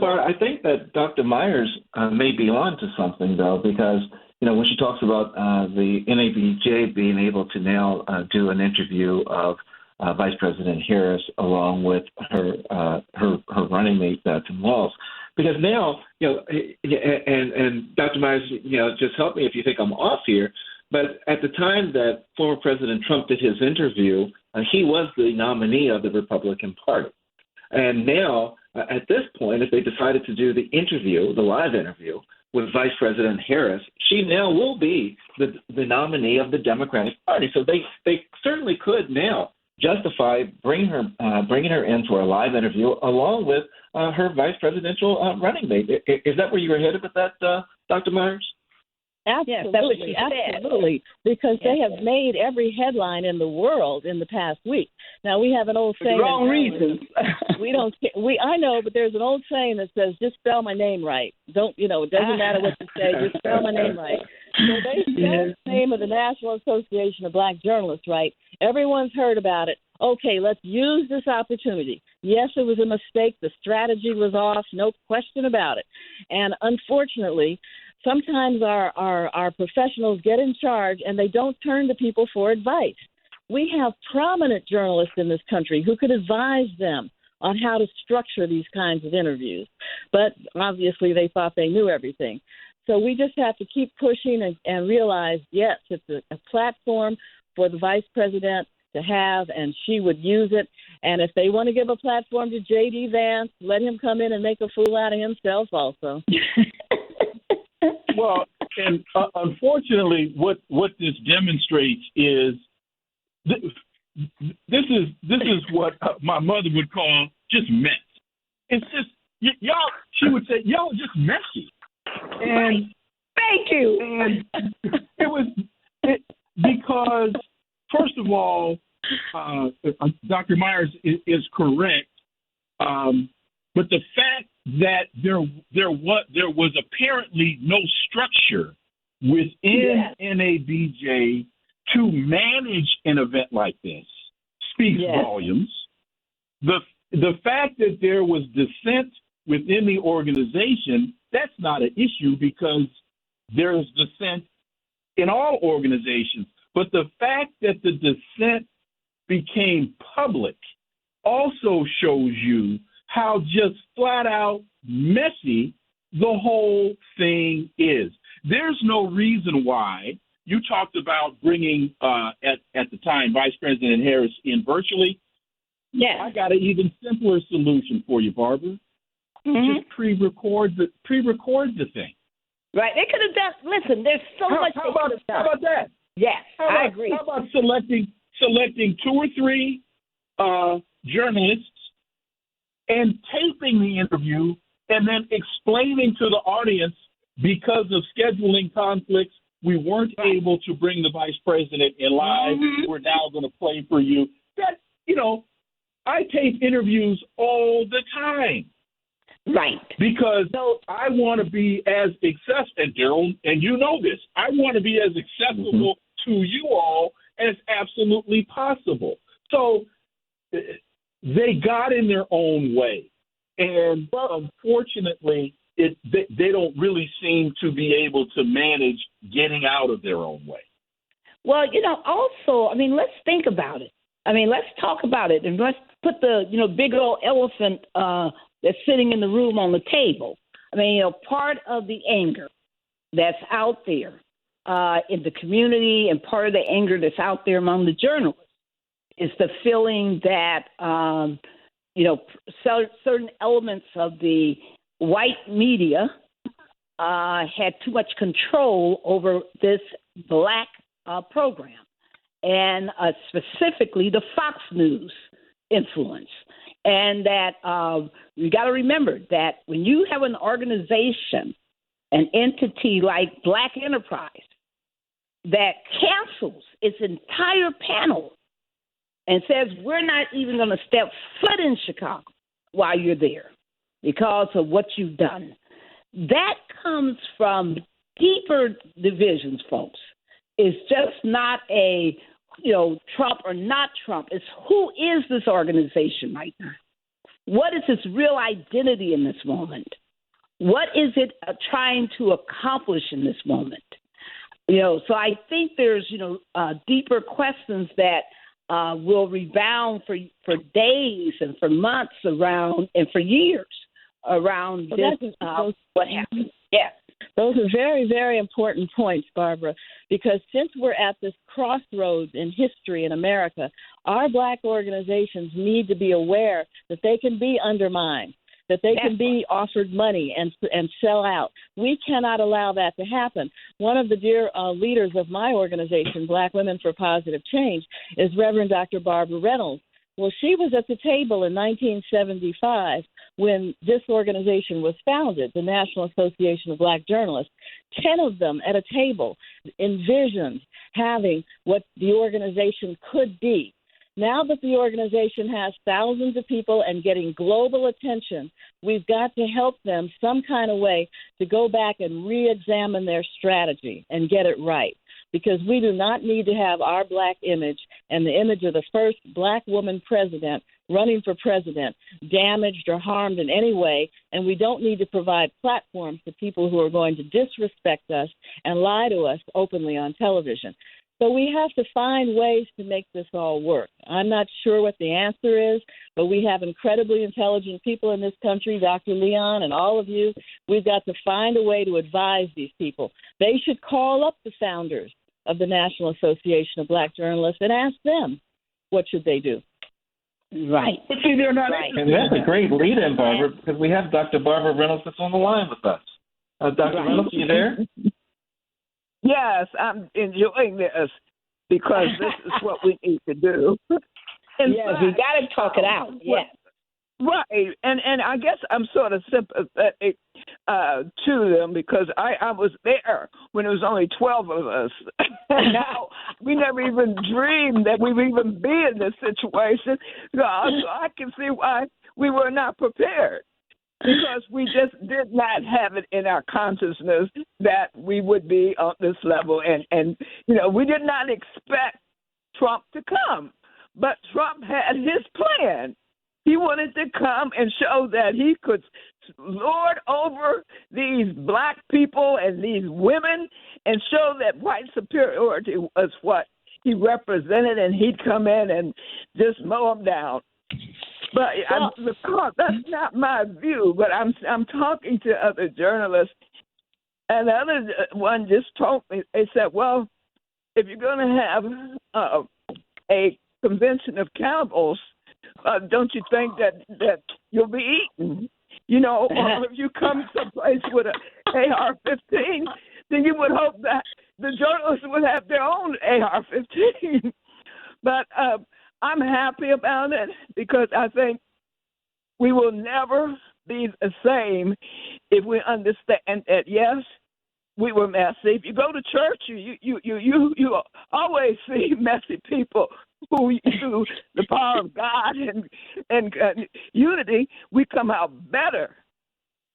Bart, I think that Dr. Myers may be on to something, though, because, when she talks about the NABJ being able to now do an interview of Vice President Harris along with her running mate, Tim Walz, because now, and Dr. Myers, just help me if you think I'm off here, but at the time that former President Trump did his interview, he was the nominee of the Republican Party. And now, at this point, if they decided to do the interview, the live interview with Vice President Harris, she now will be the nominee of the Democratic Party. So they certainly could now justify bringing her in for a live interview along with her vice presidential running mate. Is that where you were headed with that, Dr. Myers? Absolutely, absolutely, because they have made every headline in the world in the past week. Now we have an old saying. For the wrong reasons. We don't. I know, but there's an old saying that says, "Just spell my name right." It doesn't matter what you say. Just spell my name right. So they spelled the name of the National Association of Black Journalists right. Everyone's heard about it. Okay, let's use this opportunity. Yes, it was a mistake. The strategy was off. No question about it. And unfortunately, sometimes our professionals get in charge and they don't turn to people for advice. We have prominent journalists in this country who could advise them on how to structure these kinds of interviews. But obviously they thought they knew everything. So we just have to keep pushing and realize, yes, it's a platform for the vice president to have, and she would use it. And if they want to give a platform to J.D. Vance, let him come in and make a fool out of himself also. Well, and unfortunately, what this demonstrates is this is what my mother would call just mess. It's just y'all. She would say y'all are just messy. And thank you. And it was because first of all, Dr. Myers is correct, but the fact that there was apparently no structure within NABJ to manage an event like this speaks volumes. The fact that there was dissent within the organization, that's not an issue because there's dissent in all organizations. But the fact that the dissent became public also shows you how just flat out messy the whole thing is. There's no reason why you talked about bringing at the time Vice President Harris in virtually. Yeah, I got an even simpler solution for you, Barbara. Just pre-record the thing. Right. They could have done. Listen, there's so much. How about that? Yes, I agree. How about selecting 2 or 3 journalists and taping the interview and then explaining to the audience because of scheduling conflicts, we weren't able to bring the vice president in live. We're now going to play for you. That, I tape interviews all the time. Right. Because I want to be as accessible, and Daryl, and you know this, I want to be as accessible to you all as absolutely possible. So they got in their own way. And unfortunately, they don't really seem to be able to manage getting out of their own way. Well, also, let's think about it. Let's talk about it, and let's put the, big old elephant that's sitting in the room on the table. Part of the anger that's out there in the community and part of the anger that's out there among the journalists is the feeling that, certain elements of the white media had too much control over this black program, and specifically the Fox News influence. And that you got to remember that when you have an organization, an entity like Black Enterprise, that cancels its entire panel and says, we're not even going to step foot in Chicago while you're there because of what you've done. That comes from deeper divisions, folks. It's just not a, Trump or not Trump. It's who is this organization right now? what is its real identity in this moment? What is it trying to accomplish in this moment? So I think there's, deeper questions that will rebound for days and for months around and for years around this, what happened. Yeah. Those are very, very important points, Barbara, because since we're at this crossroads in history in America, our Black organizations need to be aware that they can be undermined, that they can be offered money and sell out. We cannot allow that to happen. One of the dear leaders of my organization, Black Women for Positive Change, is Reverend Dr. Barbara Reynolds. Well, she was at the table in 1975 when this organization was founded, the National Association of Black Journalists. 10 of them at a table envisioned having what the organization could be. Now that the organization has thousands of people and getting global attention, we've got to help them some kind of way to go back and re-examine their strategy and get it right. Because we do not need to have our Black image and the image of the first Black woman president running for president damaged or harmed in any way, and we don't need to provide platforms to people who are going to disrespect us and lie to us openly on television. So we have to find ways to make this all work. I'm not sure what the answer is, but we have incredibly intelligent people in this country, Dr. Leon and all of you. We've got to find a way to advise these people. They should call up the founders of the National Association of Black Journalists and ask them what should they do. Right. But see, they're not. Right. And that's a great lead-in, Barbara, because we have Dr. Barbara Reynolds that's on the line with us. Dr. Reynolds, are you there? Yes, I'm enjoying this because this is what we need to do. Yes, we got to talk it out. Yes. Right, and I guess I'm sort of sympathetic to them because I was there when it was only 12 of us. Now, we never even dreamed that we would even be in this situation. So I can see why we were not prepared because we just did not have it in our consciousness that we would be on this level. And we did not expect Trump to come, but Trump had his plan. He wanted to come and show that he could lord over these Black people and these women and show that white superiority was what he represented, and he'd come in and just mow them down. But that's not my view, but I'm talking to other journalists, and the other one just told me, they said, well, if you're going to have a convention of cannibals, don't you think that you'll be eaten? Or if you come someplace with an AR-15, then you would hope that the journalists would have their own AR-15. But I'm happy about it because I think we will never be the same if we understand that, yes, we were messy. If you go to church, you always see messy people who, through the power of God and unity, we come out better.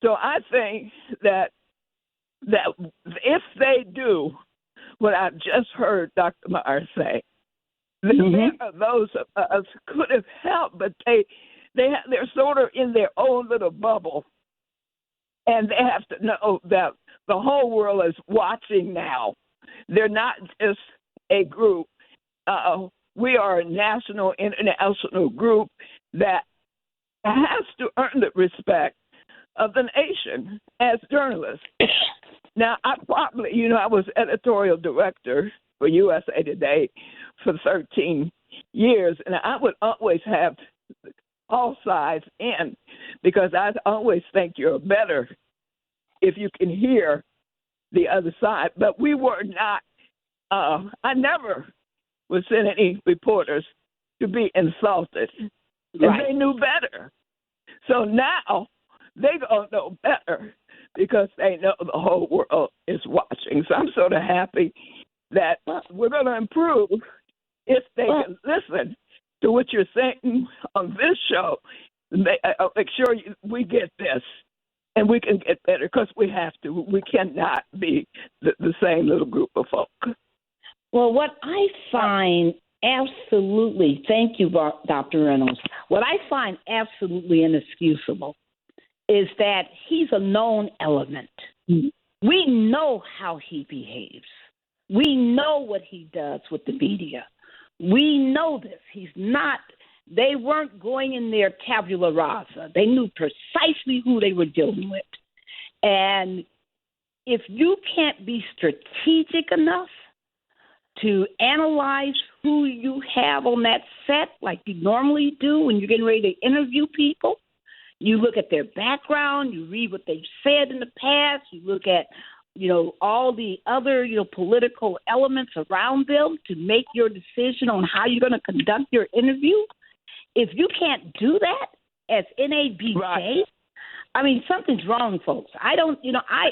So I think that if they do what I just heard Dr. Myers say, there are those of us who could have helped, but they're sort of in their own little bubble, and they have to know that the whole world is watching now. They're not just a group. We are a national, international group that has to earn the respect of the nation as journalists. Now, I was editorial director for USA Today for 13 years, and I would always have all sides in because I always think you're better if you can hear the other side. But we were not, I never would send any reporters to be insulted. And they knew better. So now they don't know better because they know the whole world is watching. So I'm sort of happy that we're going to improve if they can listen to what you're saying on this show. Make sure we get this. And we can get better because we have to. We cannot be the same little group of folk. Well, what I find absolutely, thank you, Dr. Reynolds. What I find absolutely inexcusable is that he's a known element. Mm-hmm. We know how he behaves. We know what he does with the media. We know this. They weren't going in there tabula rasa. They knew precisely who they were dealing with. And if you can't be strategic enough to analyze who you have on that set like you normally do when you're getting ready to interview people, you look at their background, you read what they've said in the past, you look at all the other, political elements around them to make your decision on how you're going to conduct your interview. If you can't do that as NABJ, right. I mean, something's wrong, folks. I don't, I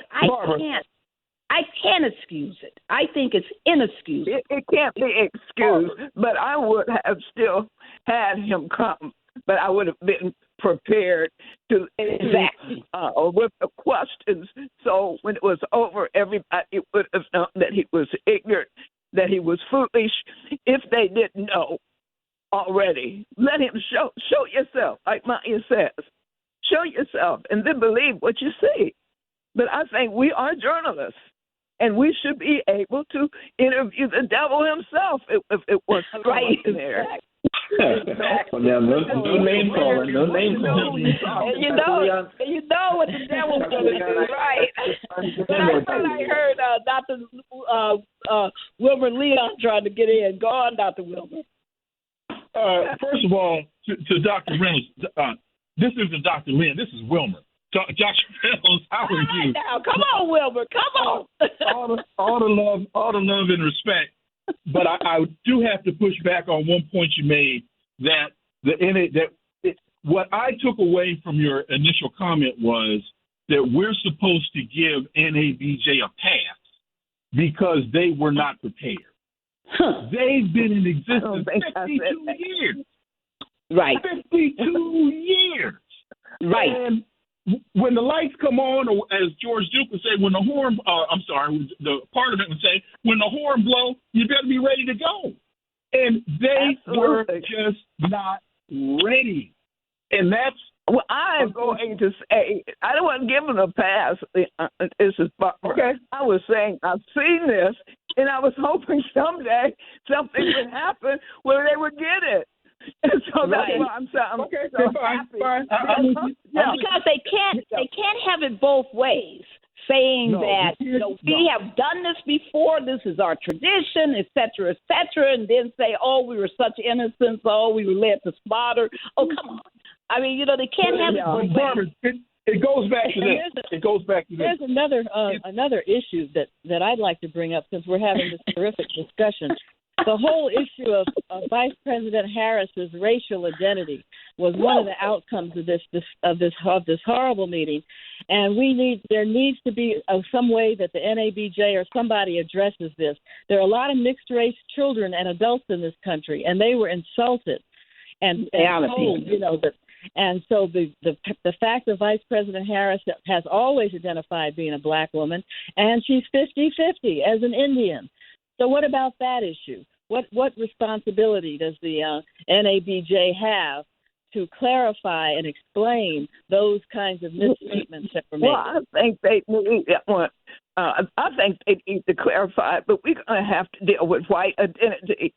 can't excuse it. I think it's inexcusable. It can't be excused, but I would have still had him come, but I would have been prepared to exactly with the questions. So when it was over, everybody would have known that he was ignorant, that he was foolish. If they didn't know already, let him show yourself, like Maya says. Show yourself, and then believe what you see. But I think we are journalists, and we should be able to interview the devil himself if it was right in there. Well, now, no name calling, no name calling. And you know what the devil's going to do, right? But I thought I heard Dr. Wilmer Leon trying to get in. Go on, Dr. Wilmer. First of all, to Dr. Reynolds, this isn't Dr. Lynn. This is Wilmer. Dr. Reynolds, how are you? Now, come on, Wilmer. Come on. all the love and respect. But I do have to push back on one point you made what I took away from your initial comment was that we're supposed to give NABJ a pass because they were not prepared. Huh. They've been in existence 52 years. Right. 52 years. Right. And when the lights come on, or as George Duke would say, the Parliament would say, when the horn blow, you better be ready to go. And they were just not ready. And that's what I'm going to say. I don't want to give them a pass. This is okay. I was saying I've seen this, and I was hoping someday something would happen where they would get it. And so that's why I'm so happy. Fine. Because they can't have it both ways, saying that we have done this before, this is our tradition, et cetera, and then say, oh, we were such innocents, oh, we were led to slaughter. Oh, come on. I mean, they can't have it both ways. It goes back to this. There's another issue that I'd like to bring up since we're having this terrific discussion. The whole issue of Vice President Harris's racial identity was one of the outcomes of this horrible meeting, and there needs to be some way that the NABJ or somebody addresses this. There are a lot of mixed race children and adults in this country, and they were insulted and told, that. And so the fact that Vice President Harris has always identified being a black woman, and she's 50-50 as an Indian. So what about that issue? What responsibility does the NABJ have to clarify and explain those kinds of misstatements that were made? Well, I think they need to clarify it, but we're going to have to deal with white identity.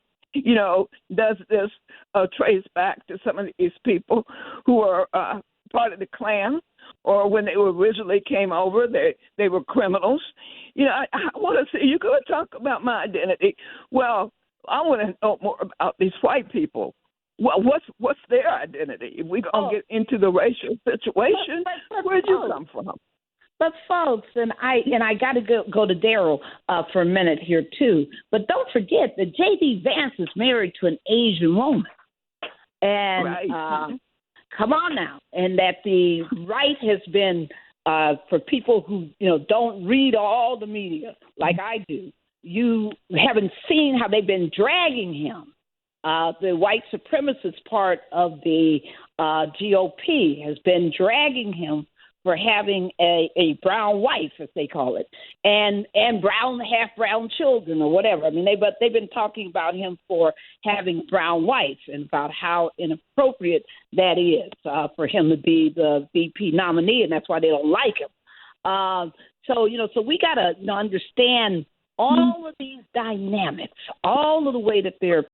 Does this trace back to some of these people who are part of the Klan, or when they originally came over, they were criminals? I want to see, you're going to talk about my identity. Well, I want to know more about these white people. Well, what's their identity? If we're going to get into the racial situation, where'd you come from? But folks, and I got to go to Daryl for a minute here too. But don't forget that J.D. Vance is married to an Asian woman, and come on now, and that the right has been for people who don't read all the media like I do. You haven't seen how they've been dragging him. The white supremacist part of the GOP has been dragging him for having a brown wife, as they call it, and brown, half brown children or whatever. I mean, they've been talking about him for having brown wife and about how inappropriate that is for him to be the VP nominee, and that's why they don't like him. So we got to understand all of these dynamics, all of the way that they're